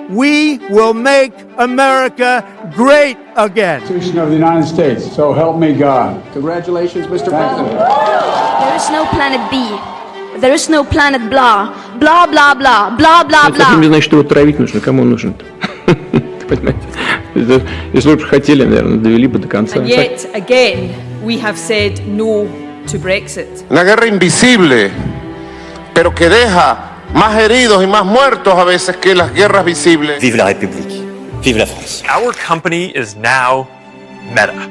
we will make America great again. Constitution of the United States. So help me God. Congratulations, Mr. President. There is no planet B. There is no planet blah. Blah, blah, blah. Blah, blah, blah. Это значит, его травить нужно. Кому он нужен-то? Понимаете? Если бы хотели, наверное, довели бы до конца. And yet, again, we have said no to Brexit. Una guerra invisible, pero que deja más heridos y más muertos a veces que las guerras visibles. Vive la République. Vive la France. Our company is now Meta.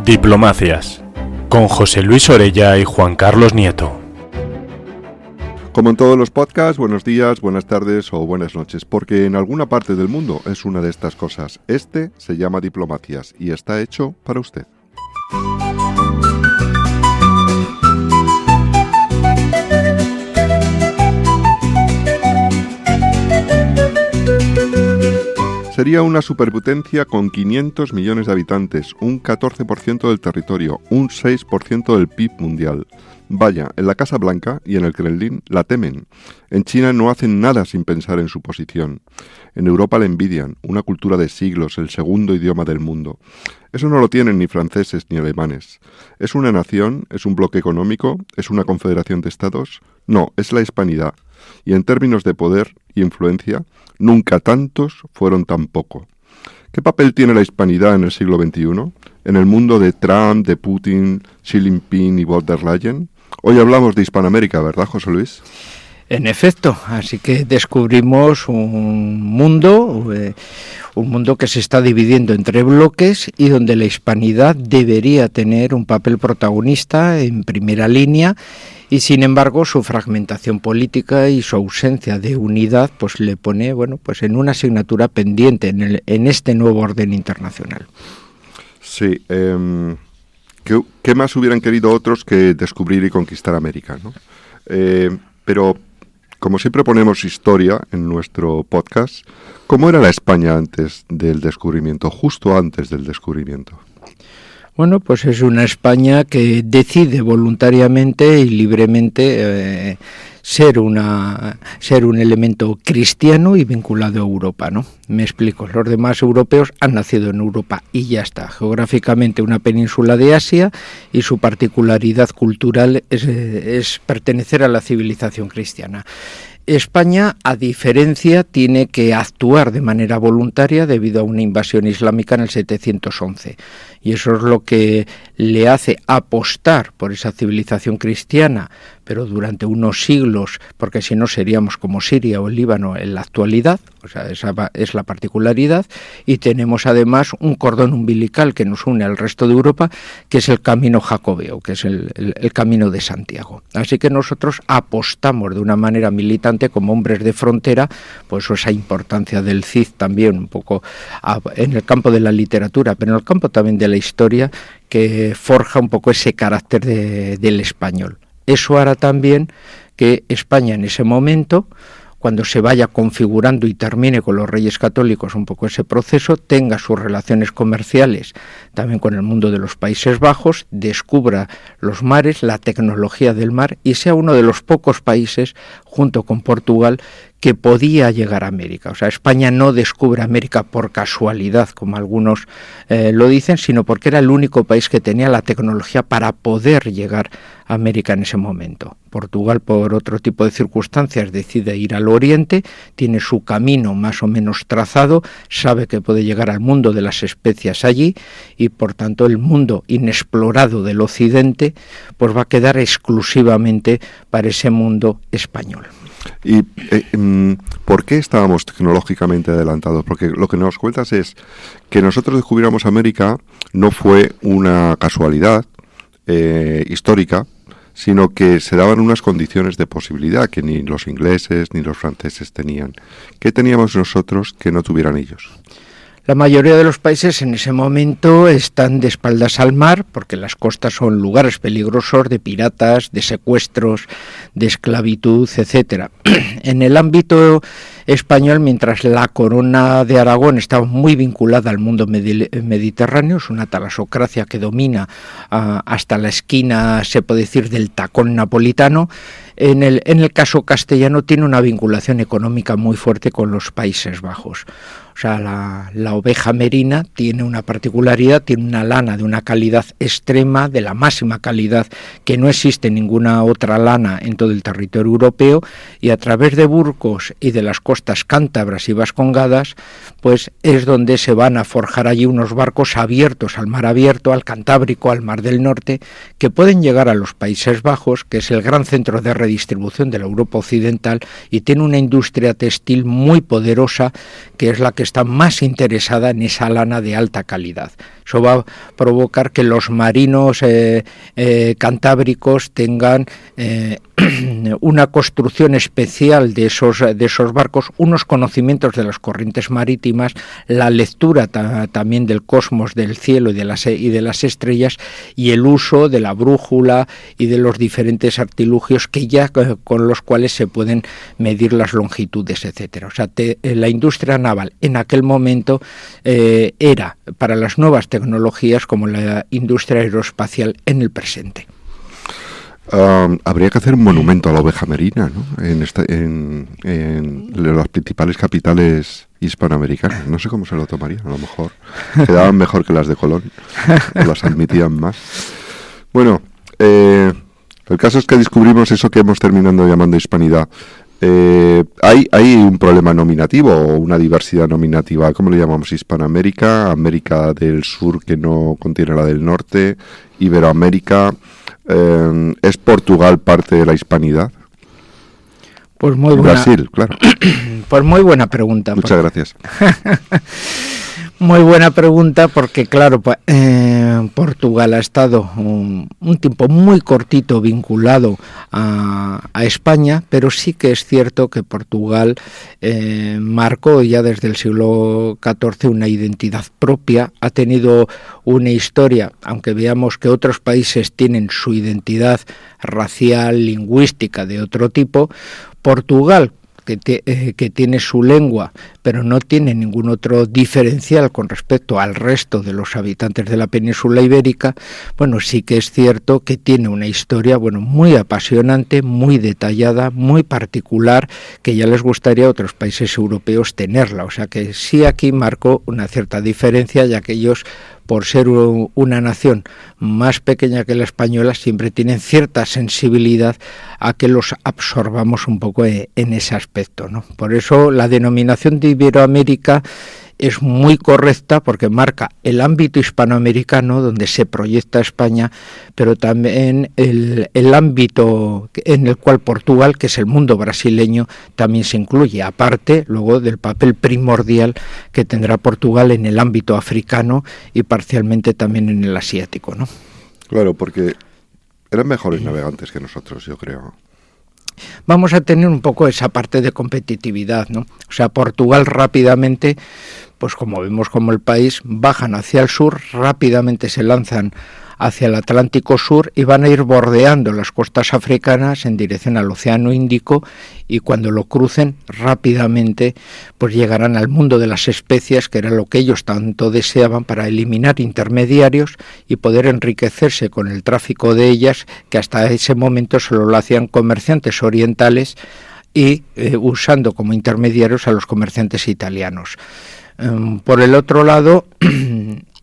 Diplomacias, con José Luis Orella y Juan Carlos Nieto. Como en todos los podcasts, buenos días, buenas tardes o buenas noches, porque en alguna parte del mundo es una de estas cosas. Este se llama Diplomacias y está hecho para usted. Sería una superpotencia con 500 millones de habitantes, un 14% del territorio, un 6% del PIB mundial. Vaya, en la Casa Blanca y en el Kremlin la temen. En China no hacen nada sin pensar en su posición. En Europa la envidian, una cultura de siglos, el segundo idioma del mundo. Eso no lo tienen ni franceses ni alemanes. ¿Es una nación? ¿Es un bloque económico? ¿Es una confederación de estados? No, es la hispanidad. Y en términos de poder y influencia, nunca tantos fueron tan poco. ¿Qué papel tiene la hispanidad en el siglo XXI? ¿En el mundo de Trump, de Putin, Xi Jinping y von der Leyen? Hoy hablamos de Hispanoamérica, ¿verdad, José Luis? En efecto, así que descubrimos un mundo que se está dividiendo entre bloques y donde la hispanidad debería tener un papel protagonista en primera línea y sin embargo su fragmentación política y su ausencia de unidad pues le pone pues en una asignatura pendiente en este nuevo orden internacional. Sí, ¿qué más hubieran querido otros que descubrir y conquistar América, ¿no? Pero como siempre ponemos historia en nuestro podcast, ¿cómo era la España antes del descubrimiento, justo antes del descubrimiento? Bueno, pues es una España que decide voluntariamente y libremente ser un elemento cristiano y vinculado a Europa, ¿no? Me explico, los demás europeos han nacido en Europa y ya está. Geográficamente una península de Asia y su particularidad cultural es pertenecer a la civilización cristiana. España, a diferencia, tiene que actuar de manera voluntaria debido a una invasión islámica en el 711. Y eso es lo que le hace apostar por esa civilización cristiana, pero durante unos siglos, porque si no seríamos como Siria o el Líbano en la actualidad, o sea, esa es la particularidad, y tenemos además un cordón umbilical que nos une al resto de Europa, que es el camino jacobeo, que es el camino de Santiago. Así que nosotros apostamos de una manera militante como hombres de frontera, pues esa importancia del Cid también un poco en el campo de la literatura, pero en el campo también de la historia, que forja un poco ese carácter del español. Eso hará también que España en ese momento, cuando se vaya configurando y termine con los Reyes Católicos un poco ese proceso, tenga sus relaciones comerciales también con el mundo de los Países Bajos, descubra los mares, la tecnología del mar y sea uno de los pocos países, junto con Portugal, que podía llegar a América. O sea, España no descubre América por casualidad, como algunos lo dicen, sino porque era el único país que tenía la tecnología para poder llegar a América en ese momento. Portugal, por otro tipo de circunstancias, decide ir al oriente, tiene su camino más o menos trazado, sabe que puede llegar al mundo de las especias allí y, por tanto, el mundo inexplorado del occidente pues va a quedar exclusivamente para ese mundo español. ¿Y por qué estábamos tecnológicamente adelantados? Porque lo que nos cuentas es que nosotros descubriéramos América no fue una casualidad histórica, sino que se daban unas condiciones de posibilidad que ni los ingleses ni los franceses tenían. ¿Qué teníamos nosotros que no tuvieran ellos? La mayoría de los países en ese momento están de espaldas al mar porque las costas son lugares peligrosos de piratas, de secuestros, de esclavitud, etcétera. En el ámbito español, mientras la corona de Aragón estaba muy vinculada al mundo mediterráneo, es una talasocracia que domina hasta la esquina, se puede decir, del tacón napolitano, en el caso castellano tiene una vinculación económica muy fuerte con los Países Bajos. O sea, la oveja merina tiene una particularidad, tiene una lana de una calidad extrema, de la máxima calidad, que no existe ninguna otra lana en todo el territorio europeo, y a través de Burgos y de las costas cántabras y vascongadas, pues es donde se van a forjar allí unos barcos abiertos al mar abierto, al Cantábrico, al Mar del Norte, que pueden llegar a los Países Bajos, que es el gran centro de redistribución de la Europa occidental, y tiene una industria textil muy poderosa, que es la que está más interesada en esa lana de alta calidad. Eso va a provocar que los marinos cantábricos tengan una construcción especial de esos barcos, unos conocimientos de las corrientes marítimas, la lectura también del cosmos, del cielo y de las estrellas, y el uso de la brújula y de los diferentes artilugios que ya con los cuales se pueden medir las longitudes, etcétera. O sea, la industria naval en aquel momento era para las nuevas tecnologías como la industria aeroespacial en el presente. Habría que hacer un monumento a la oveja merina, ¿no? En las principales capitales hispanoamericanas. No sé cómo se lo tomarían, a lo mejor quedaban mejor que las de Colón, o las admitían más. Bueno, el caso es que descubrimos eso que hemos terminado llamando hispanidad. Hay un problema nominativo o una diversidad nominativa. ¿Cómo le llamamos? Hispanoamérica, América del Sur que no contiene la del Norte, Iberoamérica. ¿Es Portugal parte de la hispanidad? Pues muy buena. Brasil, claro. Pues muy buena pregunta. Muchas gracias. Muy buena pregunta, porque claro, Portugal ha estado un tiempo muy cortito vinculado a España, pero sí que es cierto que Portugal marcó ya desde el siglo XIV una identidad propia, ha tenido una historia, aunque veamos que otros países tienen su identidad racial, lingüística de otro tipo. Portugal, que tiene su lengua, pero no tiene ningún otro diferencial con respecto al resto de los habitantes de la península ibérica, bueno, sí que es cierto que tiene una historia, bueno, muy apasionante, muy detallada, muy particular, que ya les gustaría a otros países europeos tenerla. O sea que sí aquí marcó una cierta diferencia, ya que ellos, por ser una nación más pequeña que la española, siempre tienen cierta sensibilidad a que los absorbamos un poco en ese aspecto, ¿no? Por eso la denominación de Iberoamérica es muy correcta, porque marca el ámbito hispanoamericano donde se proyecta España, pero también el ámbito en el cual Portugal, que es el mundo brasileño, también se incluye, aparte luego del papel primordial que tendrá Portugal en el ámbito africano y parcialmente también en el asiático, ¿no? Claro, porque eran mejores navegantes que nosotros, yo creo. Vamos a tener un poco esa parte de competitividad, ¿no? O sea, Portugal rápidamente, pues como vemos como el país, bajan hacia el sur, rápidamente se lanzan hacia el Atlántico Sur y van a ir bordeando las costas africanas en dirección al Océano Índico, y cuando lo crucen rápidamente pues llegarán al mundo de las especias, que era lo que ellos tanto deseaban para eliminar intermediarios y poder enriquecerse con el tráfico de ellas, que hasta ese momento solo lo hacían comerciantes orientales y usando como intermediarios a los comerciantes italianos. Por el otro lado,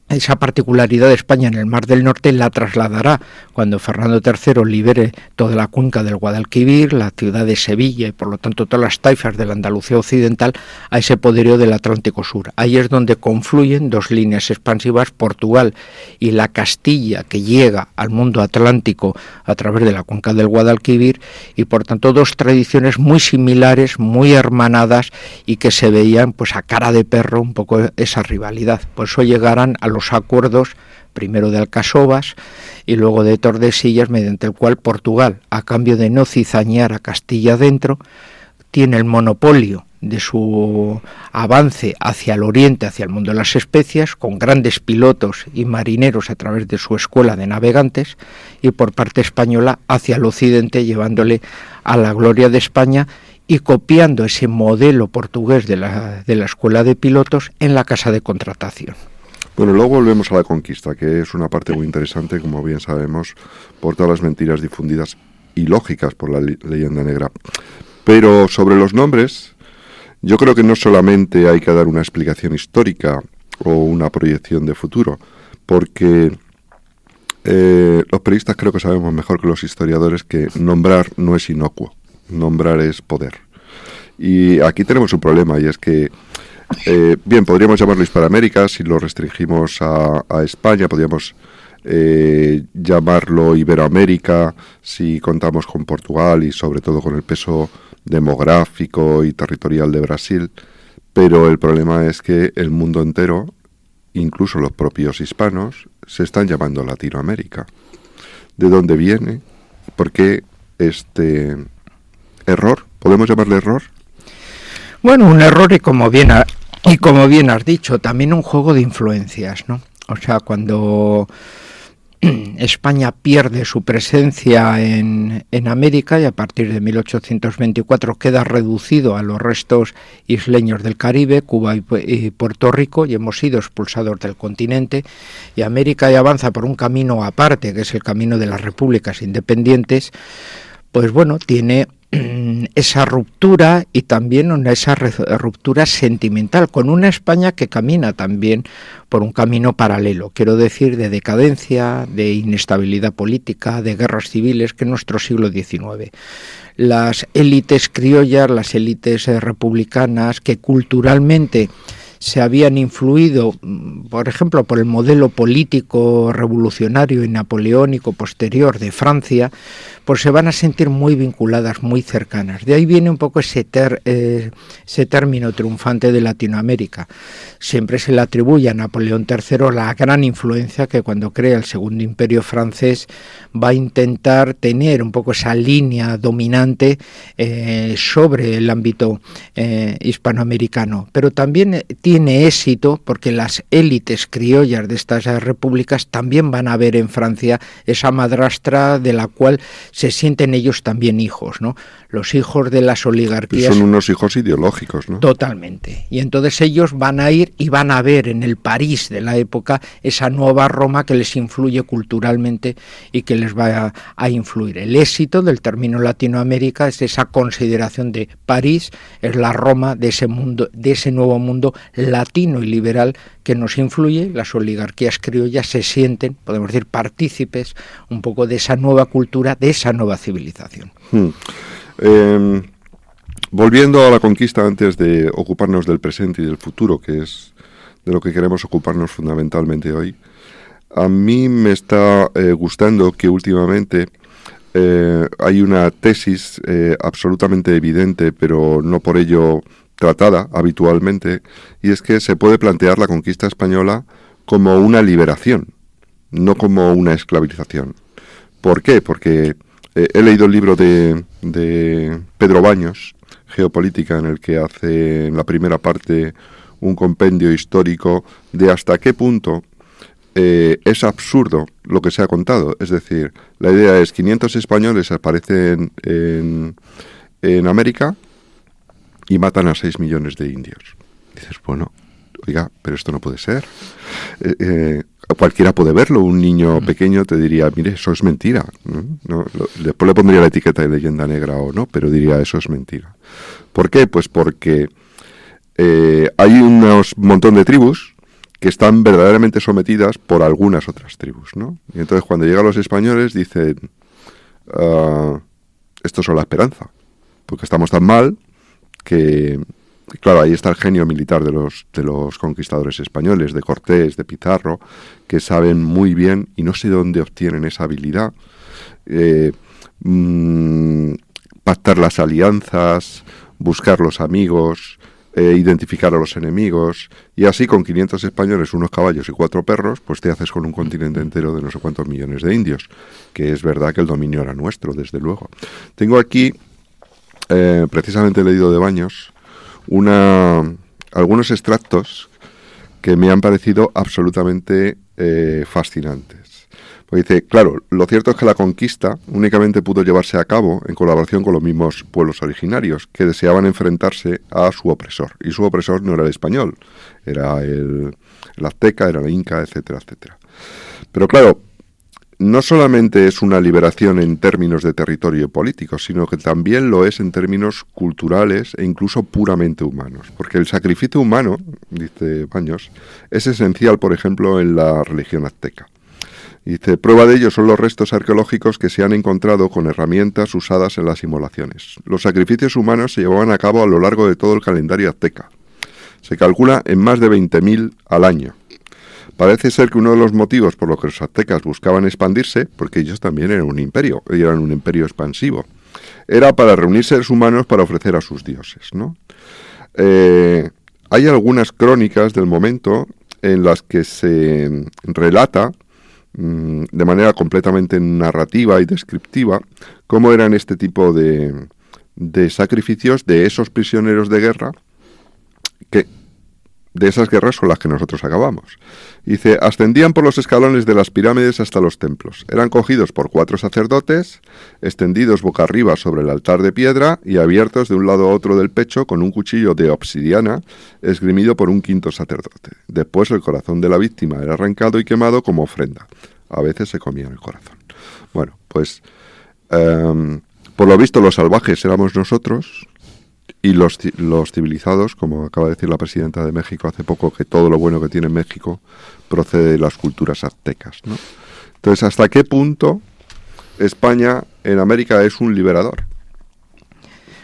esa particularidad de España en el Mar del Norte la trasladará cuando Fernando III libere toda la cuenca del Guadalquivir, la ciudad de Sevilla y por lo tanto todas las taifas de la Andalucía occidental, a ese poderío del Atlántico Sur. Ahí es donde confluyen dos líneas expansivas, Portugal y la Castilla, que llega al mundo atlántico a través de la cuenca del Guadalquivir, y por tanto dos tradiciones muy similares, muy hermanadas, y que se veían pues a cara de perro un poco esa rivalidad. Por eso llegarán a los acuerdos, primero de Alcasovas y luego de Tordesillas, mediante el cual Portugal, a cambio de no cizañar a Castilla dentro, tiene el monopolio de su avance hacia el oriente, hacia el mundo de las especias, con grandes pilotos y marineros a través de su escuela de navegantes, y por parte española hacia el occidente, llevándole a la gloria de España y copiando ese modelo portugués de la escuela de pilotos en la casa de contratación. Bueno, luego volvemos a la conquista, que es una parte muy interesante, como bien sabemos, por todas las mentiras difundidas ilógicas por la leyenda negra. Pero sobre los nombres, yo creo que no solamente hay que dar una explicación histórica o una proyección de futuro, porque los periodistas creo que sabemos mejor que los historiadores que nombrar no es inocuo, nombrar es poder. Y aquí tenemos un problema, y es que, bien, podríamos llamarlo Hispanoamérica, si lo restringimos a España, podríamos llamarlo Iberoamérica, si contamos con Portugal y sobre todo con el peso demográfico y territorial de Brasil, pero el problema es que el mundo entero, incluso los propios hispanos, se están llamando Latinoamérica. ¿De dónde viene? ¿Por qué este error? ¿Podemos llamarle error? Bueno, un error y como bien has dicho, también un juego de influencias, ¿no? O sea, cuando España pierde su presencia en América y a partir de 1824 queda reducido a los restos isleños del Caribe, Cuba y Puerto Rico, y hemos sido expulsados del continente, y América ya avanza por un camino aparte, que es el camino de las repúblicas independientes, pues bueno, tiene esa ruptura y también esa ruptura sentimental con una España que camina también por un camino paralelo, quiero decir, de decadencia, de inestabilidad política, de guerras civiles, que es nuestro siglo XIX. Las élites criollas, las élites republicanas, que culturalmente se habían influido, por ejemplo, por el modelo político revolucionario y napoleónico posterior de Francia, pues se van a sentir muy vinculadas, muy cercanas. De ahí viene un poco ese término triunfante de Latinoamérica. Siempre se le atribuye a Napoleón III la gran influencia que cuando crea el Segundo Imperio francés va a intentar tener un poco esa línea dominante sobre el ámbito hispanoamericano. Pero también tiene éxito porque las élites criollas de estas repúblicas también van a ver en Francia esa madrastra de la cual se sienten ellos también hijos, ¿no? Los hijos de las oligarquías. Son unos hijos ideológicos, ¿no? Totalmente. Y entonces ellos van a ir y van a ver en el París de la época esa nueva Roma que les influye culturalmente y que les va a influir. El éxito del término Latinoamérica es esa consideración de París, es la Roma de ese mundo, de ese nuevo mundo latino y liberal que nos influye. Las oligarquías criollas se sienten, podemos decir, partícipes un poco de esa nueva cultura, de esa nueva civilización. Volviendo a la conquista, antes de ocuparnos del presente y del futuro, que es de lo que queremos ocuparnos fundamentalmente hoy, a mí me está gustando que últimamente hay una tesis absolutamente evidente, pero no por ello tratada habitualmente, y es que se puede plantear la conquista española como una liberación, no como una esclavización. ¿Por qué? Porque he leído el libro de Pedro Baños, Geopolítica, en el que hace en la primera parte un compendio histórico de hasta qué punto es absurdo lo que se ha contado. Es decir, la idea es 500 españoles aparecen en América y matan a 6 millones de indios. Dices, bueno, oiga, pero esto no puede ser. Cualquiera puede verlo, un niño pequeño te diría, mire, eso es mentira. ¿No? Después le pondría la etiqueta de leyenda negra o no, pero diría, eso es mentira. ¿Por qué? Pues porque hay un montón de tribus que están verdaderamente sometidas por algunas otras tribus, ¿no? Y entonces cuando llegan los españoles dicen, estos son la esperanza, porque estamos tan mal que... Claro, ahí está el genio militar de los conquistadores españoles, de Cortés, de Pizarro, que saben muy bien, y no sé de dónde obtienen esa habilidad, pactar las alianzas, buscar los amigos, identificar a los enemigos, y así con 500 españoles, unos caballos y 4 perros, pues te haces con un continente entero de no sé cuántos millones de indios, que es verdad que el dominio era nuestro, desde luego. Tengo aquí, precisamente leído de Baños, algunos extractos que me han parecido absolutamente fascinantes. Pues dice, claro, lo cierto es que la conquista únicamente pudo llevarse a cabo en colaboración con los mismos pueblos originarios que deseaban enfrentarse a su opresor. Y su opresor no era el español, era el azteca, era el inca, etcétera, etcétera. Pero claro, no solamente es una liberación en términos de territorio político, sino que también lo es en términos culturales e incluso puramente humanos. Porque el sacrificio humano, dice Baños, es esencial, por ejemplo, en la religión azteca. Dice, prueba de ello son los restos arqueológicos que se han encontrado con herramientas usadas en las inmolaciones. Los sacrificios humanos se llevaban a cabo a lo largo de todo el calendario azteca. Se calcula en más de 20.000 al año. Parece ser que uno de los motivos por los que los aztecas buscaban expandirse, porque ellos también eran un imperio expansivo, era para reunir seres humanos para ofrecer a sus dioses, ¿no? Hay algunas crónicas del momento en las que se relata de manera completamente narrativa y descriptiva cómo eran este tipo de sacrificios de esos prisioneros de guerra de esas guerras con las que nosotros acabamos. Dice, ascendían por los escalones de las pirámides hasta los templos. Eran cogidos por 4 sacerdotes, extendidos boca arriba sobre el altar de piedra y abiertos de un lado a otro del pecho con un cuchillo de obsidiana esgrimido por un 5.º sacerdote. Después el corazón de la víctima era arrancado y quemado como ofrenda. A veces se comían el corazón. Bueno, pues por lo visto los salvajes éramos nosotros, y los civilizados, como acaba de decir la presidenta de México hace poco, que todo lo bueno que tiene México procede de las culturas aztecas, ¿no? Entonces, ¿hasta qué punto España en América es un liberador?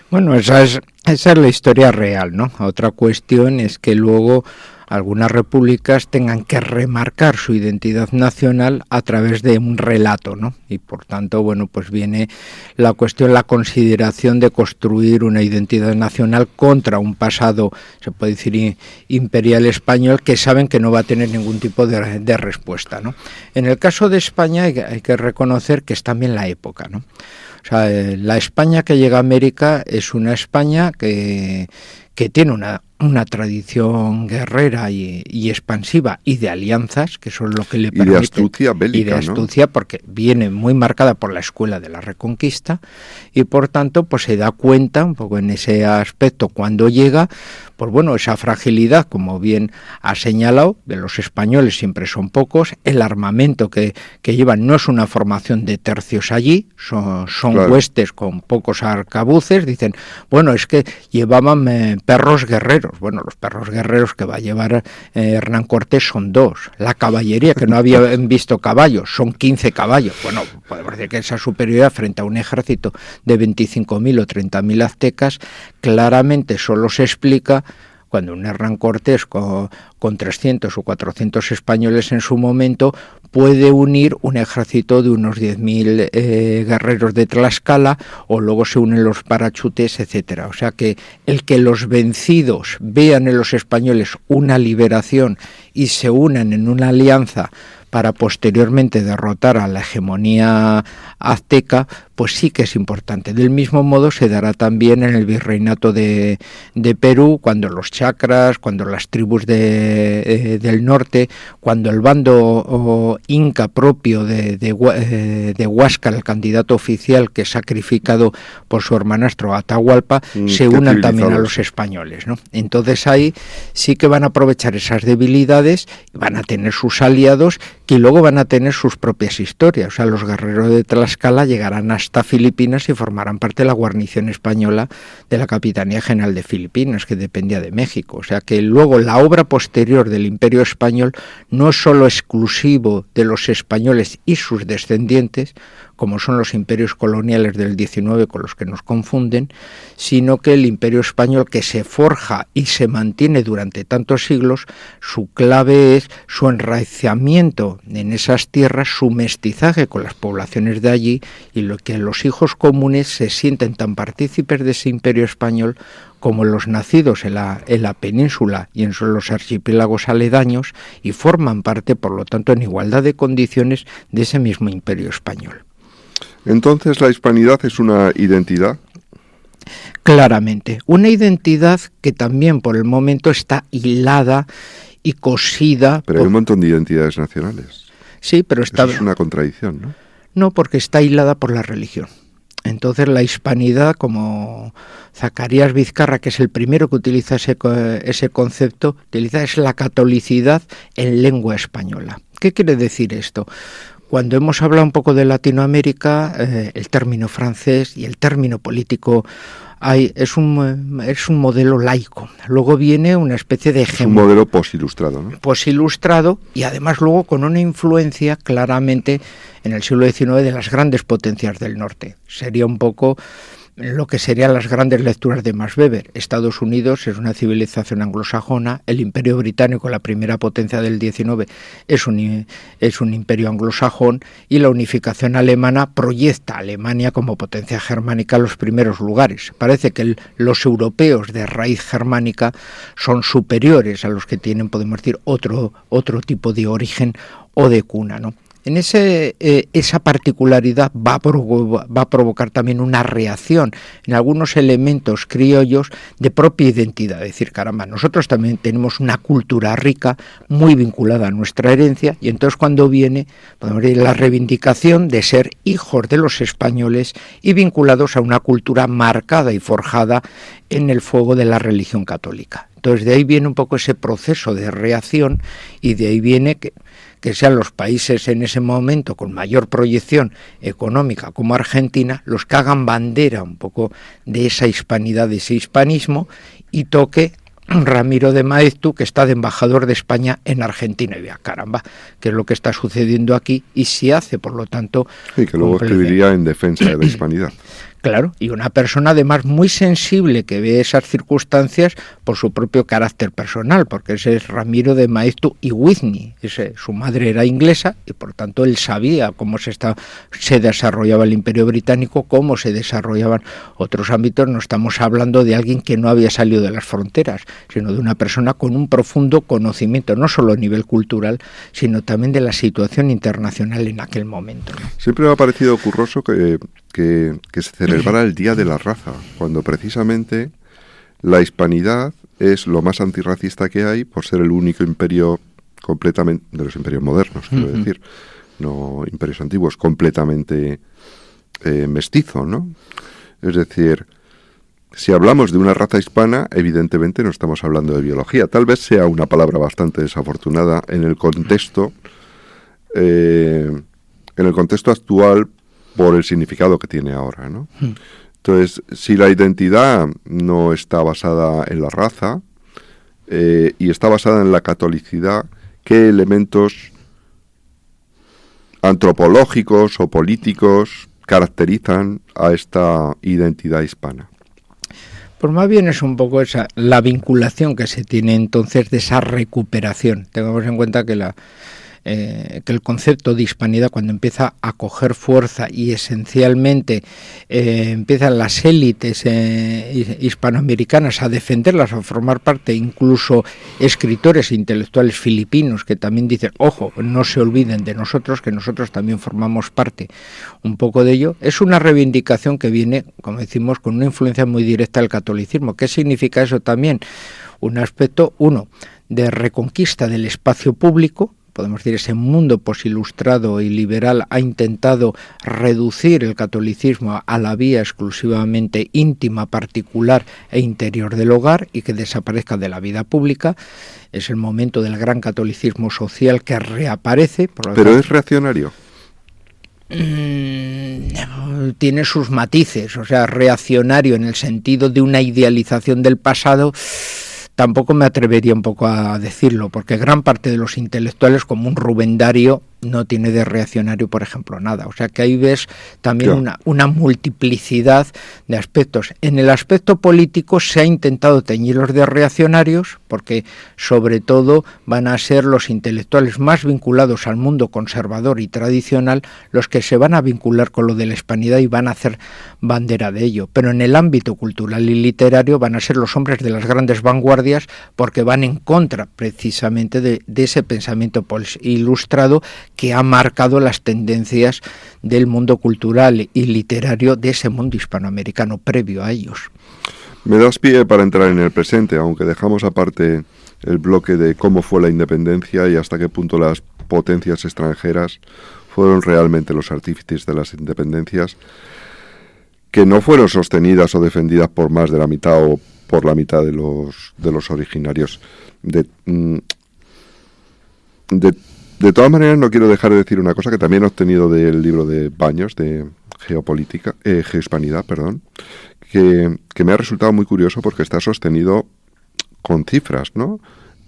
Bueno, esa es la historia real, ¿no? Otra cuestión es que luego algunas repúblicas tengan que remarcar su identidad nacional a través de un relato, ¿no? Y por tanto, bueno, pues viene la cuestión, la consideración de construir una identidad nacional contra un pasado, se puede decir, imperial español, que saben que no va a tener ningún tipo de respuesta, ¿no? En el caso de España hay que reconocer que es también la época, ¿no? O sea, la España que llega a América es una España que tiene una tradición guerrera y expansiva y de alianzas, que son lo que le permite... Y de astucia bélica, y de astucia, ¿no? Porque viene muy marcada por la escuela de la Reconquista y por tanto pues se da cuenta un poco en ese aspecto cuando llega, pues bueno, esa fragilidad, como bien ha señalado, de los españoles siempre son pocos, el armamento que llevan no es una formación de tercios allí, son claro, huestes con pocos arcabuces, dicen, bueno, es que llevaban perros guerreros. Bueno, los perros guerreros que va a llevar Hernán Cortés son 2. La caballería, que no habían visto caballos, son 15 caballos. Bueno, podemos decir que esa superioridad frente a un ejército de 25.000 o 30.000 aztecas claramente solo se explica cuando un Hernán Cortés con 300 o 400 españoles en su momento puede unir un ejército de unos 10.000 guerreros de Tlaxcala, o luego se unen los parachutes, etcétera. O sea que el que los vencidos vean en los españoles una liberación y se unan en una alianza para posteriormente derrotar a la hegemonía azteca, pues sí que es importante. Del mismo modo se dará también en el virreinato de Perú, cuando los chacras, cuando las tribus del norte, cuando el bando inca propio de Huáscar, el candidato oficial que es sacrificado por su hermanastro Atahualpa, se unan también a los españoles, ¿no? Entonces ahí sí que van a aprovechar esas debilidades, van a tener sus aliados, que luego van a tener sus propias historias. O sea, los guerreros de Tlaxcala llegarán hasta Filipinas y formarán parte de la guarnición española de la Capitanía General de Filipinas, que dependía de México. O sea que luego la obra posterior del Imperio Español no es solo exclusivo de los españoles y sus descendientes, como son los imperios coloniales del 19 con los que nos confunden, sino que el Imperio Español, que se forja y se mantiene durante tantos siglos, su clave es su enraizamiento en esas tierras, su mestizaje con las poblaciones de allí, y lo que los hijos comunes se sienten tan partícipes de ese Imperio Español como los nacidos en la península y en los archipiélagos aledaños, y forman parte, por lo tanto, en igualdad de condiciones de ese mismo Imperio Español. Entonces, ¿la hispanidad es una identidad? Claramente, una identidad que también por el momento está hilada y cosida... Pero hay un montón de identidades nacionales. Sí, pero está... Eso es una contradicción, ¿no? No, porque está hilada por la religión. Entonces la hispanidad, como Zacarías Vizcarra, que es el primero que utiliza ese concepto, es la catolicidad en lengua española. ¿Qué quiere decir esto? cuando hemos hablado un poco de Latinoamérica, el término francés y el término político es un modelo laico. Luego viene una especie de un modelo posilustrado, ¿no? Posilustrado, y además luego con una influencia claramente en el siglo XIX de las grandes potencias del norte. Sería un poco lo que serían las grandes lecturas de Max Weber. Estados Unidos es una civilización anglosajona, el Imperio Británico, la primera potencia del XIX, es un imperio anglosajón, y la unificación alemana proyecta a Alemania como potencia germánica a los primeros lugares. Parece que los europeos de raíz germánica son superiores a los que tienen, podemos decir, otro tipo de origen o de cuna, ¿no? En esa particularidad va a provocar también una reacción en algunos elementos criollos de propia identidad. Es decir, caramba, nosotros también tenemos una cultura rica, muy vinculada a nuestra herencia, y entonces cuando viene, podemos decir, la reivindicación de ser hijos de los españoles y vinculados a una cultura marcada y forjada en el fuego de la religión católica. Entonces de ahí viene un poco ese proceso de reacción, y de ahí viene que sean los países en ese momento con mayor proyección económica, como Argentina, los que hagan bandera un poco de esa hispanidad, de ese hispanismo, y toque Ramiro de Maeztu, que está de embajador de España en Argentina, y vea, caramba, qué es lo que está sucediendo aquí, y se hace, por lo tanto... Y que luego escribiría en defensa de la hispanidad. Claro, y una persona además muy sensible que ve esas circunstancias por su propio carácter personal, porque ese es Ramiro de Maeztu y Whitney. Su madre era inglesa y por tanto él sabía cómo se desarrollaba el Imperio Británico, cómo se desarrollaban otros ámbitos. No estamos hablando de alguien que no había salido de las fronteras, sino de una persona con un profundo conocimiento, no solo a nivel cultural, sino también de la situación internacional en aquel momento, ¿no? Siempre me ha parecido curioso que se celebrara el Día de la Raza, cuando precisamente la hispanidad es lo más antirracista que hay, por ser el único imperio completamente, de los imperios modernos, quiero decir, no imperios antiguos, completamente mestizo, ¿no? Es decir, si hablamos de una raza hispana, evidentemente no estamos hablando de biología. Tal vez sea una palabra bastante desafortunada en el contexto actual, por el significado que tiene ahora, ¿no? Entonces, si la identidad no está basada en la raza y está basada en la catolicidad, ¿qué elementos antropológicos o políticos caracterizan a esta identidad hispana? Pues más bien es un poco la vinculación que se tiene entonces de esa recuperación. Tengamos en cuenta que el concepto de hispanidad, cuando empieza a coger fuerza y esencialmente empiezan las élites hispanoamericanas a defenderlas, a formar parte, incluso escritores e intelectuales filipinos que también dicen, ojo, no se olviden de nosotros, que nosotros también formamos parte un poco de ello, es una reivindicación que viene, como decimos, con una influencia muy directa del catolicismo. ¿Qué significa eso también? Un aspecto, de reconquista del espacio público. Podemos decir, ese mundo posilustrado y liberal ha intentado reducir el catolicismo a la vía exclusivamente íntima, particular e interior del hogar, y que desaparezca de la vida pública. Es el momento del gran catolicismo social que reaparece. ¿Pero es reaccionario? Tiene sus matices, o sea, reaccionario en el sentido de una idealización del pasado. Tampoco me atrevería un poco a decirlo, porque gran parte de los intelectuales, como un Rubén Darío, no tiene de reaccionario, por ejemplo, nada. O sea que ahí ves también una multiplicidad de aspectos. En el aspecto político se ha intentado teñirlos de reaccionarios, porque sobre todo van a ser los intelectuales más vinculados al mundo conservador y tradicional los que se van a vincular con lo de la hispanidad y van a hacer bandera de ello. Pero en el ámbito cultural y literario van a ser los hombres de las grandes vanguardias, porque van en contra precisamente de ese pensamiento ilustrado que ha marcado las tendencias del mundo cultural y literario de ese mundo hispanoamericano previo a ellos. Me das pie para entrar en el presente, aunque dejamos aparte el bloque de cómo fue la independencia y hasta qué punto las potencias extranjeras fueron realmente los artífices de las independencias, que no fueron sostenidas o defendidas por más de la mitad o por la mitad de los originarios. De todas maneras, no quiero dejar de decir una cosa que también he obtenido del libro de Baños, de Geohispanidad, que me ha resultado muy curioso porque está sostenido con cifras, ¿no?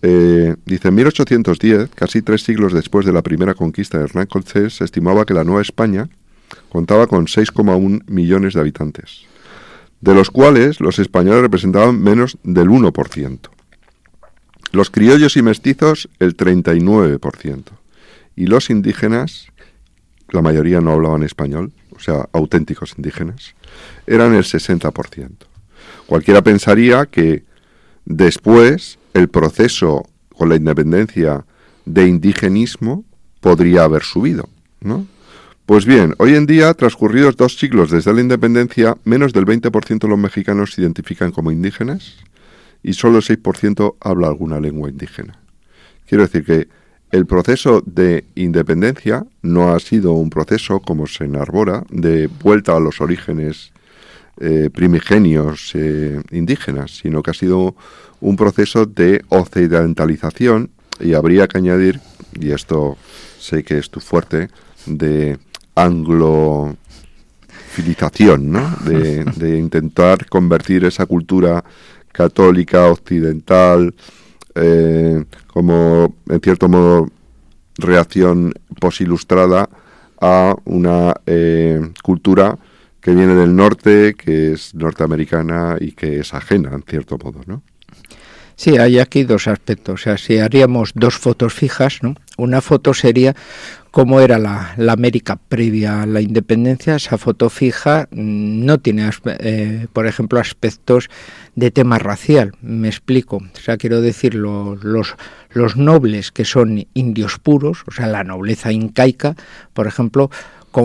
Dice, en 1810, casi 3 siglos después de la primera conquista de Hernán Cortés, se estimaba que la Nueva España contaba con 6,1 millones de habitantes, de los cuales los españoles representaban menos del 1%. Los criollos y mestizos, el 39%. Y los indígenas, la mayoría no hablaban español, o sea, auténticos indígenas, eran el 60%. Cualquiera pensaría que después el proceso con la independencia de indigenismo podría haber subido, ¿no? Pues bien, hoy en día, transcurridos 2 siglos desde la independencia, menos del 20% de los mexicanos se identifican como indígenas y solo el 6% habla alguna lengua indígena. Quiero decir que el proceso de independencia no ha sido un proceso, como se enarbora, de vuelta a los orígenes primigenios indígenas, sino que ha sido un proceso de occidentalización, y habría que añadir, y esto sé que es tu fuerte, de anglofilización, ¿no? De intentar convertir esa cultura católica, occidental, como en cierto modo reacción posilustrada a una cultura que viene del norte, que es norteamericana y que es ajena en cierto modo, ¿no? Sí, hay aquí 2 aspectos. O sea, si haríamos 2 fotos fijas, ¿no? Una foto sería cómo era la América previa a la independencia. Esa foto fija no tiene, por ejemplo, aspectos de tema racial. Me explico. O sea, quiero decir, los nobles que son indios puros, o sea, la nobleza incaica, por ejemplo,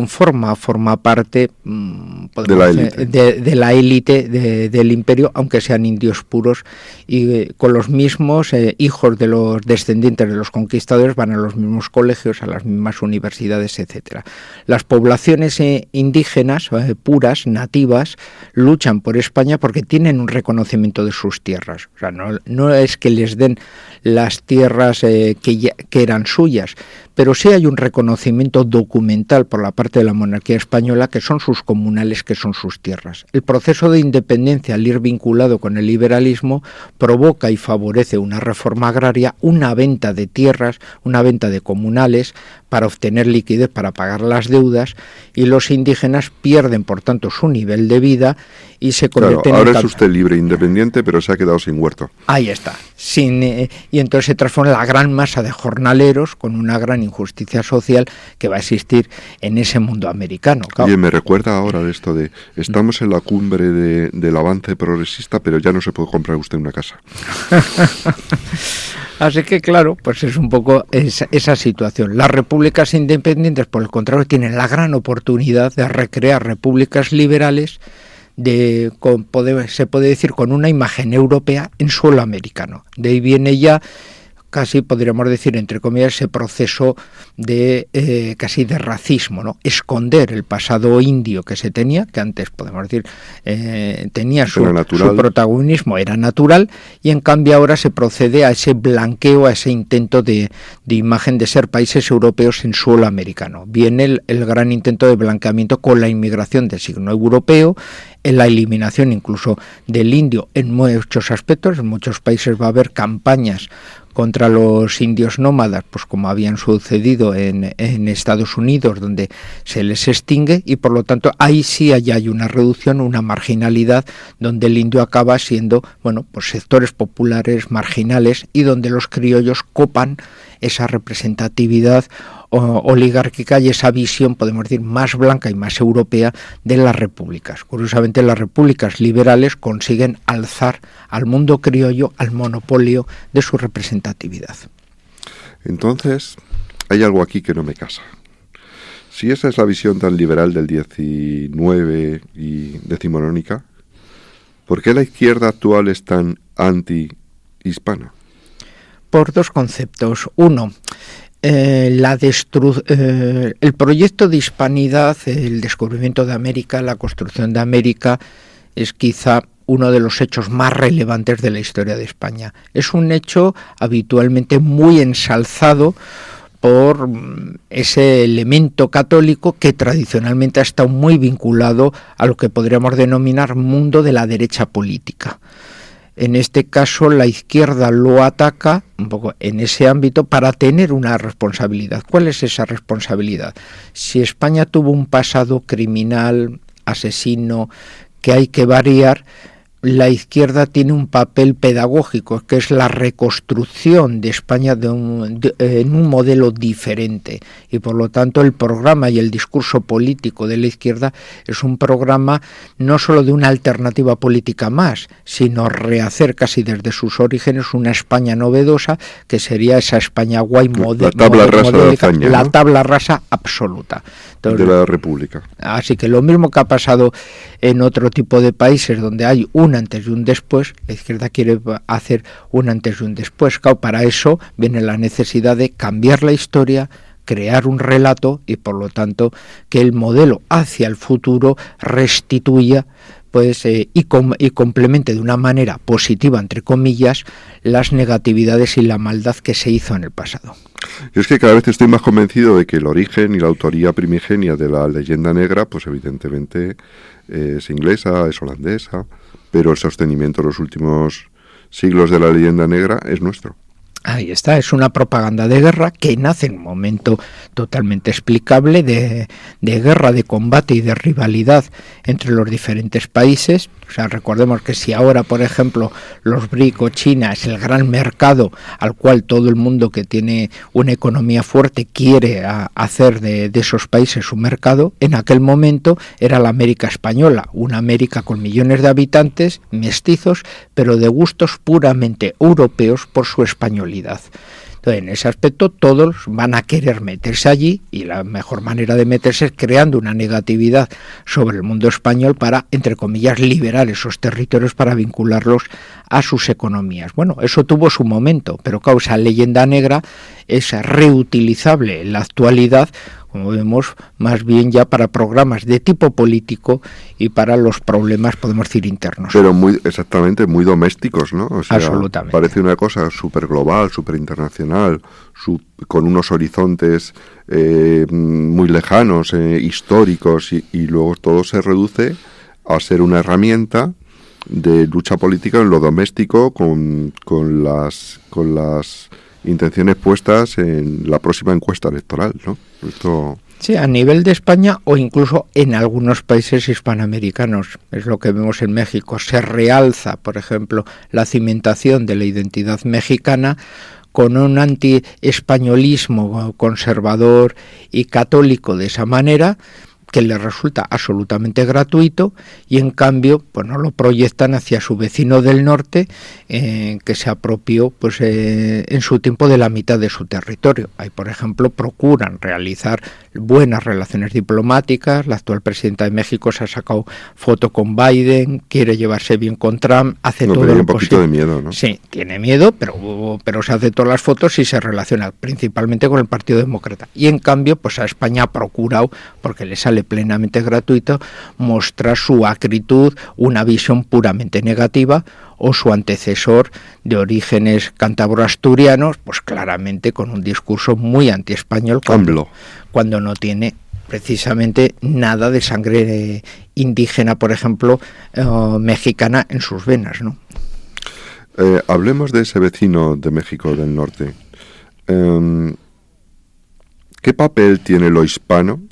forma parte de la élite del imperio, aunque sean indios puros, y con los mismos hijos de los descendientes de los conquistadores van a los mismos colegios, a las mismas universidades, etcétera. Las poblaciones indígenas puras, nativas, luchan por España porque tienen un reconocimiento de sus tierras. O sea, no es que les den las tierras que eran suyas, pero sí hay un reconocimiento documental por la parte de la monarquía española que son sus comunales, que son sus tierras. El proceso de independencia, al ir vinculado con el liberalismo, provoca y favorece una reforma agraria, una venta de tierras, una venta de comunales para obtener liquidez para pagar las deudas, y los indígenas pierden, por tanto, su nivel de vida y se convierten ahora es usted libre, independiente, pero se ha quedado sin huerto. Ahí está. Y entonces se transforma en la gran masa de jornaleros con una gran injusticia social que va a existir en ese mundo americano. Claro. Oye, me recuerda ahora de esto de estamos en la cumbre del avance progresista, pero ya no se puede comprar usted una casa. Así que claro, pues es un poco esa situación. Las repúblicas independientes, por el contrario, tienen la gran oportunidad de recrear repúblicas liberales se puede decir con una imagen europea en suelo americano. De ahí viene ya casi podríamos decir, entre comillas, ese proceso de casi de racismo, ¿no? Esconder el pasado indio que se tenía, que antes podemos decir tenía su protagonismo, era natural, y en cambio ahora se procede a ese blanqueo, a ese intento de imagen de ser países europeos en suelo americano. Viene el gran intento de blanqueamiento con la inmigración de signo europeo, en la eliminación incluso del indio en muchos aspectos. En muchos países va a haber campañas contra los indios nómadas, pues como habían sucedido en Estados Unidos, donde se les extingue, y por lo tanto ahí sí hay una reducción, una marginalidad, donde el indio acaba siendo, bueno, pues sectores populares marginales, y donde los criollos copan esa representatividad oligárquica y esa visión, podemos decir, más blanca y más europea de las repúblicas. Curiosamente, las repúblicas liberales consiguen alzar al mundo criollo al monopolio de su representatividad. Entonces, hay algo aquí que no me casa. Si esa es la visión tan liberal del 19 y decimonónica, ¿por qué la izquierda actual es tan anti-hispana? Por dos conceptos. Uno, el proyecto de hispanidad, el descubrimiento de América, la construcción de América, es quizá uno de los hechos más relevantes de la historia de España. Es un hecho habitualmente muy ensalzado por ese elemento católico que tradicionalmente ha estado muy vinculado a lo que podríamos denominar mundo de la derecha política. En este caso, la izquierda lo ataca un poco en ese ámbito para tener una responsabilidad. ¿Cuál es esa responsabilidad? Si España tuvo un pasado criminal, asesino, que hay que variar, la izquierda tiene un papel pedagógico, que es la reconstrucción de España en un modelo diferente. Y por lo tanto el programa y el discurso político de la izquierda es un programa no solo de una alternativa política más, sino rehacer casi desde sus orígenes una España novedosa, que sería esa España guay la tabla rasa de hazaña, la ¿no? tabla rasa absoluta. Entonces, de la República. Así que lo mismo que ha pasado en otro tipo de países donde hay un antes y un después, la izquierda quiere hacer un antes y un después. Claro, para eso viene la necesidad de cambiar la historia, crear un relato y por lo tanto que el modelo hacia el futuro restituya y complemente de una manera positiva, entre comillas, las negatividades y la maldad que se hizo en el pasado. Yo es que cada vez estoy más convencido de que el origen y la autoría primigenia de la leyenda negra, pues evidentemente es inglesa, es holandesa, pero el sostenimiento de los últimos siglos de la leyenda negra es nuestro. Ahí está, es una propaganda de guerra que nace en un momento totalmente explicable de guerra, de combate y de rivalidad entre los diferentes países. O sea, recordemos que si ahora, por ejemplo, los BRIC o China es el gran mercado al cual todo el mundo que tiene una economía fuerte quiere hacer de esos países su mercado, en aquel momento era la América española, una América con millones de habitantes, mestizos, pero de gustos puramente europeos por su españolidad. Entonces, en ese aspecto todos van a querer meterse allí y la mejor manera de meterse es creando una negatividad sobre el mundo español para, entre comillas, liberar esos territorios para vincularlos a sus economías. Bueno, eso tuvo su momento, pero causa leyenda negra es reutilizable en la actualidad, como vemos, más bien ya para programas de tipo político y para los problemas, podemos decir, internos. Pero muy domésticos, ¿no? O sea, absolutamente. Parece una cosa súper global, súper internacional, con unos horizontes muy lejanos, históricos, y luego todo se reduce a ser una herramienta de lucha política en lo doméstico con las intenciones puestas en la próxima encuesta electoral, ¿no? Esto... Sí, a nivel de España o incluso en algunos países hispanoamericanos, es lo que vemos en México, se realza, por ejemplo, la cimentación de la identidad mexicana con un anti-españolismo conservador y católico de esa manera, que le resulta absolutamente gratuito, y en cambio pues no lo proyectan hacia su vecino del norte, que se apropió pues en su tiempo de la mitad de su territorio. Ahí, por ejemplo, procuran realizar buenas relaciones diplomáticas. La actual presidenta de México se ha sacado foto con Biden, quiere llevarse bien con Trump, hace todo lo un poquito posible. De miedo, ¿no? Sí, tiene miedo, pero se hace todas las fotos y se relaciona principalmente con el Partido Demócrata. Y en cambio, pues a España ha procurado, porque le sale plenamente gratuito, mostrar su acritud, una visión puramente negativa, o su antecesor de orígenes cántabro-asturianos, pues claramente con un discurso muy antiespañol cuando no tiene precisamente nada de sangre indígena, por ejemplo, mexicana en sus venas, ¿no? Hablemos de ese vecino de México del norte. ¿Qué papel tiene lo hispano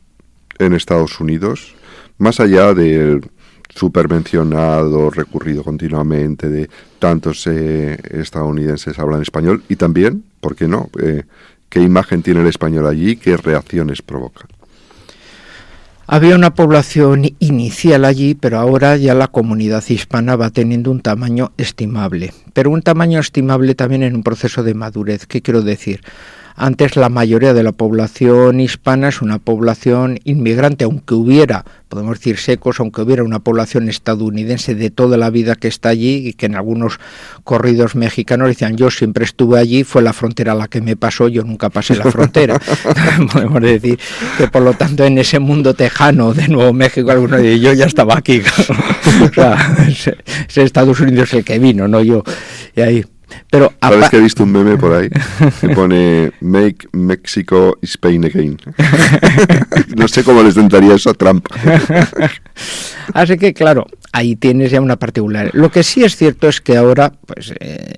en Estados Unidos, más allá del supermencionado, recurrido continuamente, de tantos estadounidenses hablan español, y también, ¿por qué no?, qué imagen tiene el español allí, qué reacciones provoca? Había una población inicial allí, pero ahora ya la comunidad hispana va teniendo un tamaño estimable, pero un tamaño estimable también en un proceso de madurez. ¿Qué quiero decir? Antes la mayoría de la población hispana es una población inmigrante, aunque hubiera, podemos decir secos, aunque hubiera una población estadounidense de toda la vida que está allí, y que en algunos corridos mexicanos decían, yo siempre estuve allí, fue la frontera la que me pasó, yo nunca pasé la frontera. Podemos decir que por lo tanto en ese mundo tejano de Nuevo México, algunos dicen, yo ya estaba aquí. O sea, es Estados Unidos el que vino, no yo. Y ahí... Pero ¿sabes que he visto un meme por ahí que pone Make Mexico Spain Again? No sé cómo les sentaría eso a Trump. Así que, claro, ahí tienes ya una particular. Lo que sí es cierto es que ahora, pues,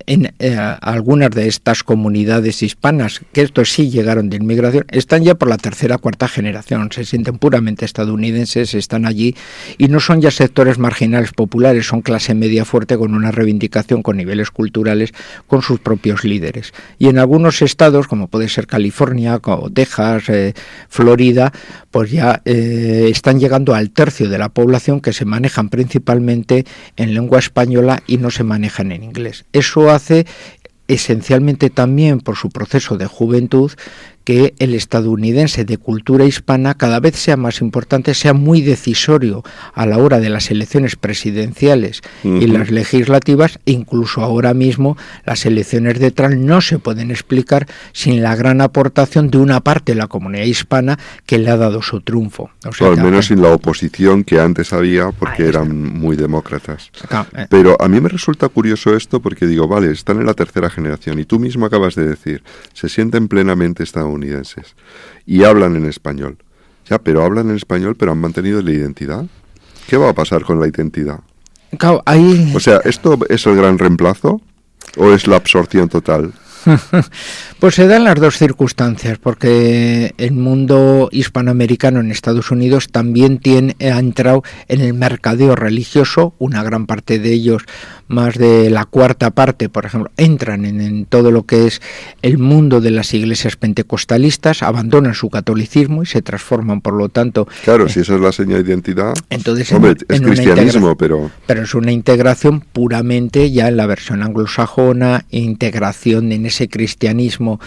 en algunas de estas comunidades hispanas, que estos sí llegaron de inmigración, están ya por la tercera o cuarta generación, se sienten puramente estadounidenses, están allí y no son ya sectores marginales populares, son clase media fuerte con una reivindicación con niveles culturales, con sus propios líderes. Y en algunos estados, como puede ser California, o Texas, Florida, pues ya están llegando al tercio de la población que se manejan principalmente en lengua española y no se manejan en inglés. Eso hace esencialmente también por su proceso de juventud que el estadounidense de cultura hispana cada vez sea más importante, sea muy decisorio a la hora de las elecciones presidenciales y las legislativas, e incluso ahora mismo las elecciones de Trump no se pueden explicar sin la gran aportación de una parte de la comunidad hispana que le ha dado su triunfo. O sea, al menos sin la oposición que antes había, porque eran muy demócratas. Pero a mí me resulta curioso esto porque digo, vale, están en la tercera generación y tú mismo acabas de decir, se sienten plenamente estadounidenses y hablan en español. Ya, pero hablan en español, pero han mantenido la identidad. ¿Qué va a pasar con la identidad? Claro, ahí... O sea, ¿esto es el gran reemplazo o es la absorción total? Pues se dan las dos circunstancias, porque el mundo hispanoamericano en Estados Unidos también ha entrado en el mercadeo religioso, una gran parte de ellos, más de la cuarta parte, por ejemplo, entran en todo lo que es el mundo de las iglesias pentecostalistas, abandonan su catolicismo y se transforman, por lo tanto... Claro, si esa es la señal de identidad, entonces hombre, es cristianismo, pero... Pero es una integración puramente ya en la versión anglosajona, integración en ese cristianismo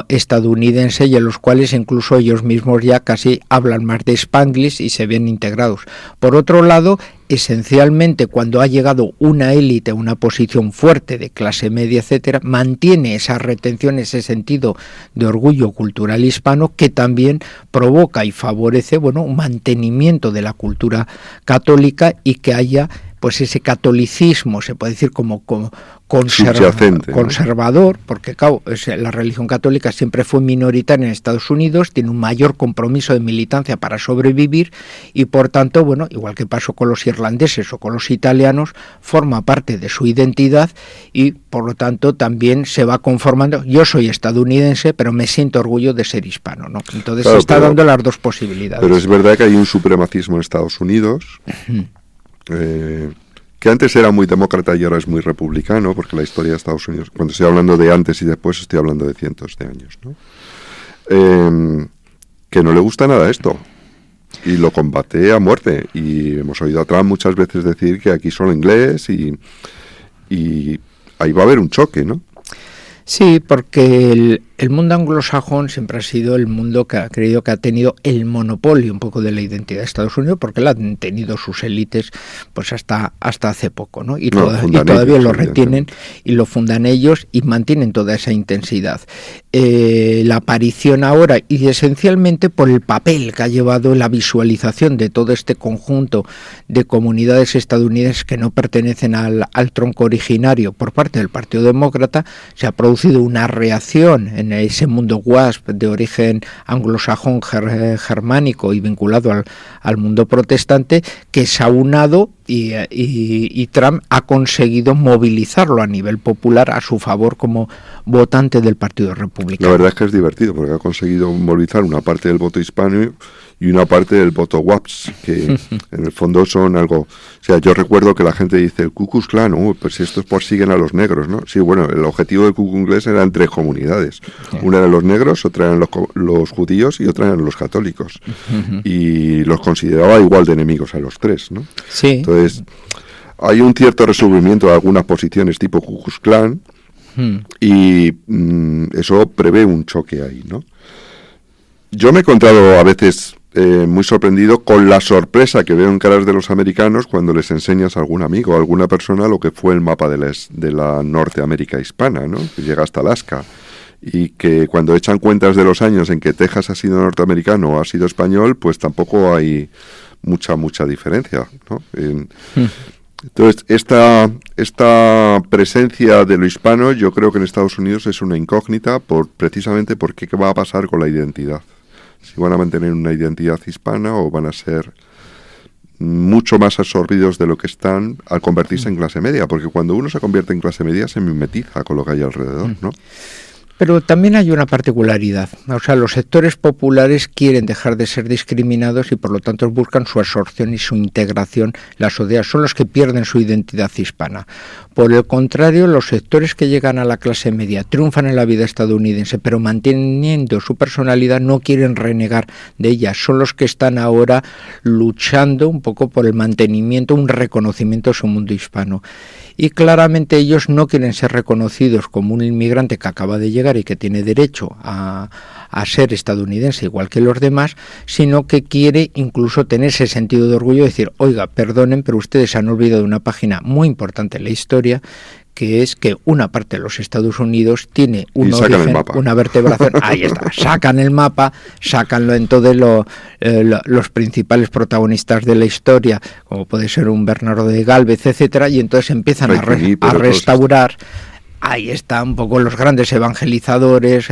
estadounidense, y en los cuales incluso ellos mismos ya casi hablan más de Spanglish y se ven integrados. Por otro lado, esencialmente cuando ha llegado una élite, una posición fuerte de clase media, etcétera, mantiene esa retención, ese sentido de orgullo cultural hispano que también provoca y favorece, bueno, un mantenimiento de la cultura católica y que haya pues ese catolicismo, se puede decir como conservador, porque claro, la religión católica siempre fue minoritaria en Estados Unidos, tiene un mayor compromiso de militancia para sobrevivir y por tanto, bueno, igual que pasó con los irlandeses o con los italianos, forma parte de su identidad y por lo tanto también se va conformando. Yo soy estadounidense, pero me siento orgullo de ser hispano, ¿no? Entonces claro, se está dando las dos posibilidades. Pero es verdad que hay un supremacismo en Estados Unidos, que antes era muy demócrata y ahora es muy republicano, porque la historia de Estados Unidos, cuando estoy hablando de antes y después, estoy hablando de cientos de años, ¿no? Que no le gusta nada esto y lo combate a muerte, y hemos oído a Trump muchas veces decir que aquí solo inglés y ahí va a haber un choque, ¿no? Sí, porque el mundo anglosajón siempre ha sido el mundo que ha creído que ha tenido el monopolio un poco de la identidad de Estados Unidos, porque la han tenido sus élites pues hasta hace poco, ¿no? Y todavía lo retienen y lo fundan ellos y mantienen toda esa intensidad. La aparición ahora, y esencialmente por el papel que ha llevado la visualización de todo este conjunto de comunidades estadounidenses que no pertenecen al tronco originario por parte del Partido Demócrata, se ha producido una reacción en ese mundo WASP de origen anglosajón germánico y vinculado al mundo protestante, que se ha unado y Trump ha conseguido movilizarlo a nivel popular a su favor como votante del Partido Republicano. La verdad es que es divertido porque ha conseguido movilizar una parte del voto hispano y una parte del voto WASP, que en el fondo son algo... O sea, yo recuerdo que la gente dice, el Ku Klux Klan, pues estos persiguen a los negros, ¿no? Sí, bueno, el objetivo del Ku Klux Klan eran tres comunidades. Una eran los negros, otra eran los judíos y otra eran los católicos. Y los consideraba igual de enemigos a los tres, ¿no? Sí. Entonces, hay un cierto resurgimiento de algunas posiciones tipo Ku Klux Klan y eso prevé un choque ahí, ¿no? Yo me he encontrado a veces muy sorprendido con la sorpresa que veo en caras de los americanos cuando les enseñas a algún amigo, a alguna persona, lo que fue el mapa de la Norteamérica hispana, ¿no? Que llega hasta Alaska. Y que cuando echan cuentas de los años en que Texas ha sido norteamericano o ha sido español, pues tampoco hay mucha diferencia, ¿no? Entonces, esta presencia de lo hispano, yo creo que en Estados Unidos es una incógnita precisamente por qué va a pasar con la identidad. Si van a mantener una identidad hispana o van a ser mucho más absorbidos de lo que están al convertirse en clase media, porque cuando uno se convierte en clase media se mimetiza con lo que hay alrededor, ¿no? Pero también hay una particularidad, o sea, los sectores populares quieren dejar de ser discriminados y por lo tanto buscan su absorción y su integración en la sociedad, son los que pierden su identidad hispana. Por el contrario, los sectores que llegan a la clase media triunfan en la vida estadounidense, pero manteniendo su personalidad no quieren renegar de ella, son los que están ahora luchando un poco por el mantenimiento, un reconocimiento de su mundo hispano. Y claramente ellos no quieren ser reconocidos como un inmigrante que acaba de llegar y que tiene derecho a ser estadounidense igual que los demás, sino que quiere incluso tener ese sentido de orgullo de decir, oiga, perdonen, pero ustedes se han olvidado de una página muy importante en la historia, que es que una parte de los Estados Unidos tiene un origen, una vertebración, ahí está, sacan el mapa, sacan entonces los principales protagonistas de la historia, como puede ser un Bernardo de Gálvez, etcétera, y entonces empiezan a restaurar. Ahí están un poco los grandes evangelizadores,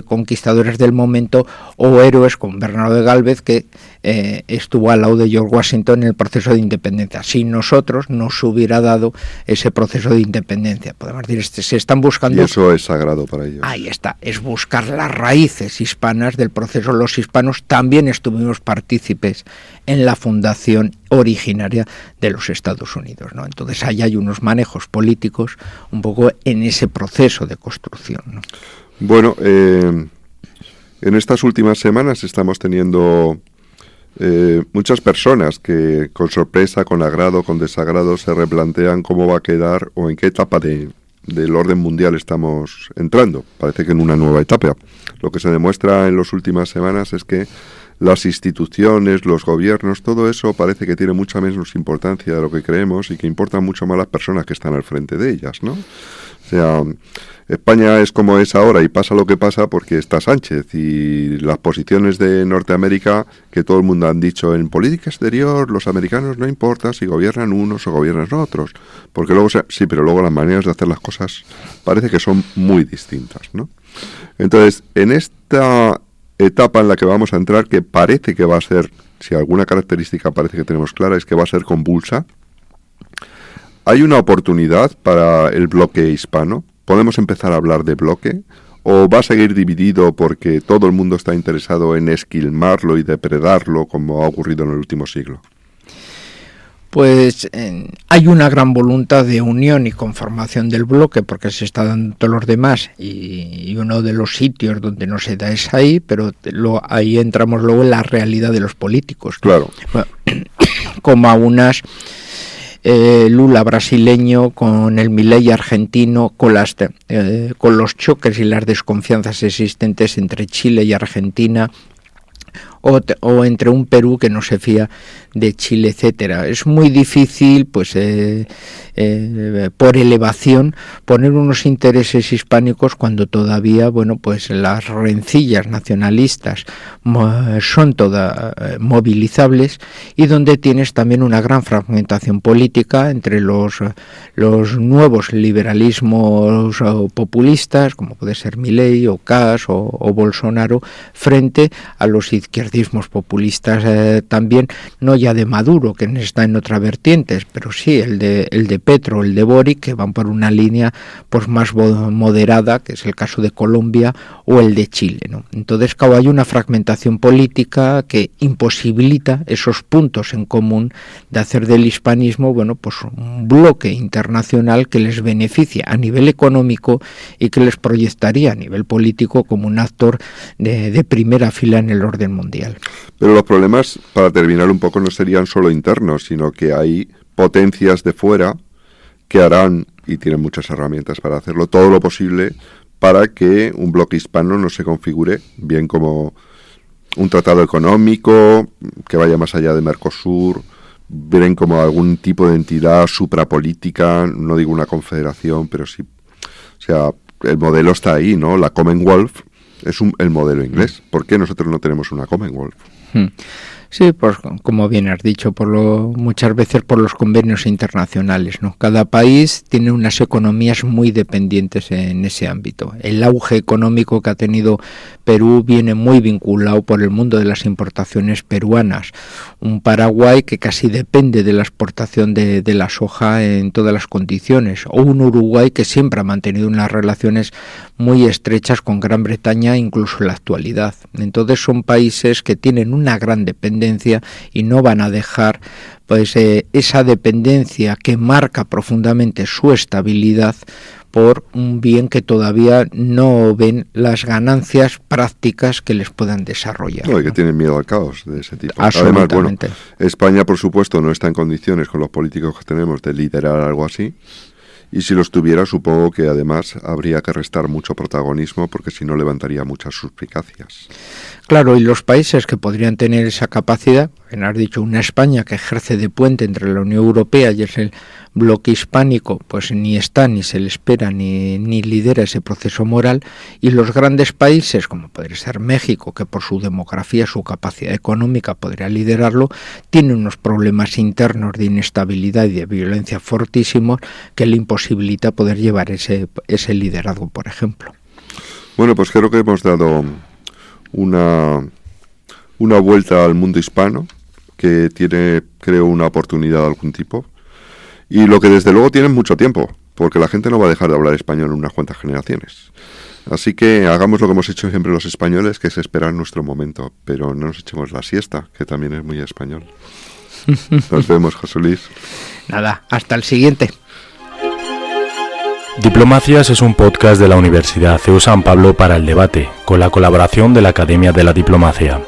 conquistadores del momento, o héroes como Bernardo de Gálvez, que estuvo al lado de George Washington en el proceso de independencia. Sin nosotros no se hubiera dado ese proceso de independencia. Podemos decir, se están buscando... Y eso es sagrado para ellos. Ahí está, es buscar las raíces hispanas del proceso. Los hispanos también estuvimos partícipes en la fundación originaria de los Estados Unidos, ¿no? Entonces ahí hay unos manejos políticos un poco en ese proceso de construcción, ¿no? Bueno, en estas últimas semanas estamos teniendo muchas personas que con sorpresa, con agrado, con desagrado se replantean cómo va a quedar o en qué etapa del orden mundial estamos entrando. Parece que en una nueva etapa. Lo que se demuestra en las últimas semanas es que las instituciones, los gobiernos, todo eso parece que tiene mucha menos importancia de lo que creemos y que importan mucho más las personas que están al frente de ellas, ¿no? O sea, España es como es ahora y pasa lo que pasa porque está Sánchez y las posiciones de Norteamérica que todo el mundo han dicho en política exterior, los americanos no importa si gobiernan unos o gobiernan otros, porque luego sí, pero luego las maneras de hacer las cosas parece que son muy distintas, ¿no? Entonces, en esta etapa en la que vamos a entrar, que parece que va a ser, si alguna característica parece que tenemos clara, es que va a ser convulsa. ¿Hay una oportunidad para el bloque hispano? ¿Podemos empezar a hablar de bloque? ¿O va a seguir dividido porque todo el mundo está interesado en esquilmarlo y depredarlo como ha ocurrido en el último siglo? Pues hay una gran voluntad de unión y conformación del bloque porque se está dando todos los demás y uno de los sitios donde no se da es ahí, pero ahí entramos luego en la realidad de los políticos, ¿no? Claro. Bueno, como a unas Lula brasileño con el Milei argentino, con los choques y las desconfianzas existentes entre Chile y Argentina, o entre un Perú que no se fía de Chile, etcétera. Es muy difícil, pues, por elevación, poner unos intereses hispánicos cuando todavía, bueno, pues las rencillas nacionalistas son todas movilizables y donde tienes también una gran fragmentación política entre los nuevos liberalismos populistas, como puede ser Milei o Kass o Bolsonaro, frente a los izquierdismos populistas también, no ya de Maduro, que está en otra vertiente, pero sí el de Petro, el de Boric, que van por una línea pues más moderada, que es el caso de Colombia, o el de Chile, ¿no? Entonces, claro, hay una fragmentación política que imposibilita esos puntos en común de hacer del hispanismo, bueno, pues un bloque internacional que les beneficia a nivel económico y que les proyectaría a nivel político como un actor de primera fila en el orden mundial. Pero los problemas, para terminar un poco, no serían solo internos, sino que hay potencias de fuera que harán, y tienen muchas herramientas para hacerlo, todo lo posible para que un bloque hispano no se configure bien como un tratado económico que vaya más allá de Mercosur, ven como algún tipo de entidad suprapolítica, no digo una confederación, pero sí, o sea, el modelo está ahí, ¿no? La Commonwealth es el modelo inglés. ¿Por qué nosotros no tenemos una Commonwealth? Sí, pues como bien has dicho, muchas veces por los convenios internacionales, ¿no? Cada país tiene unas economías muy dependientes en ese ámbito. El auge económico que ha tenido Perú viene muy vinculado por el mundo de las importaciones peruanas. Un Paraguay que casi depende de la exportación de la soja en todas las condiciones, o un Uruguay que siempre ha mantenido unas relaciones muy estrechas con Gran Bretaña, incluso en la actualidad. Entonces son países que tienen una gran dependencia y no van a dejar pues esa dependencia que marca profundamente su estabilidad por un bien que todavía no ven las ganancias prácticas que les puedan desarrollar. No, y que tienen miedo al caos de ese tipo. Absolutamente. Además, bueno, España, por supuesto, no está en condiciones con los políticos que tenemos de liderar algo así. Y si los tuviera, supongo que además habría que restar mucho protagonismo, porque si no levantaría muchas suspicacias. Claro, y los países que podrían tener esa capacidad, has dicho, una España que ejerce de puente entre la Unión Europea y es el bloque hispánico, pues ni está, ni se le espera, ni lidera ese proceso moral, y los grandes países, como podría ser México, que por su demografía, su capacidad económica podría liderarlo, tiene unos problemas internos de inestabilidad y de violencia fortísimos que le imposibilita poder llevar ese liderazgo, por ejemplo. Bueno, pues creo que hemos dado una vuelta al mundo hispano que tiene, creo, una oportunidad de algún tipo, y lo que desde luego tiene mucho tiempo, porque la gente no va a dejar de hablar español en unas cuantas generaciones. Así que hagamos lo que hemos hecho siempre los españoles, que es esperar nuestro momento, pero no nos echemos la siesta, que también es muy español. Nos vemos, José Luis. Nada, hasta el siguiente. Diplomacias es un podcast de la Universidad CEU San Pablo para el debate, con la colaboración de la Academia de la Diplomacia.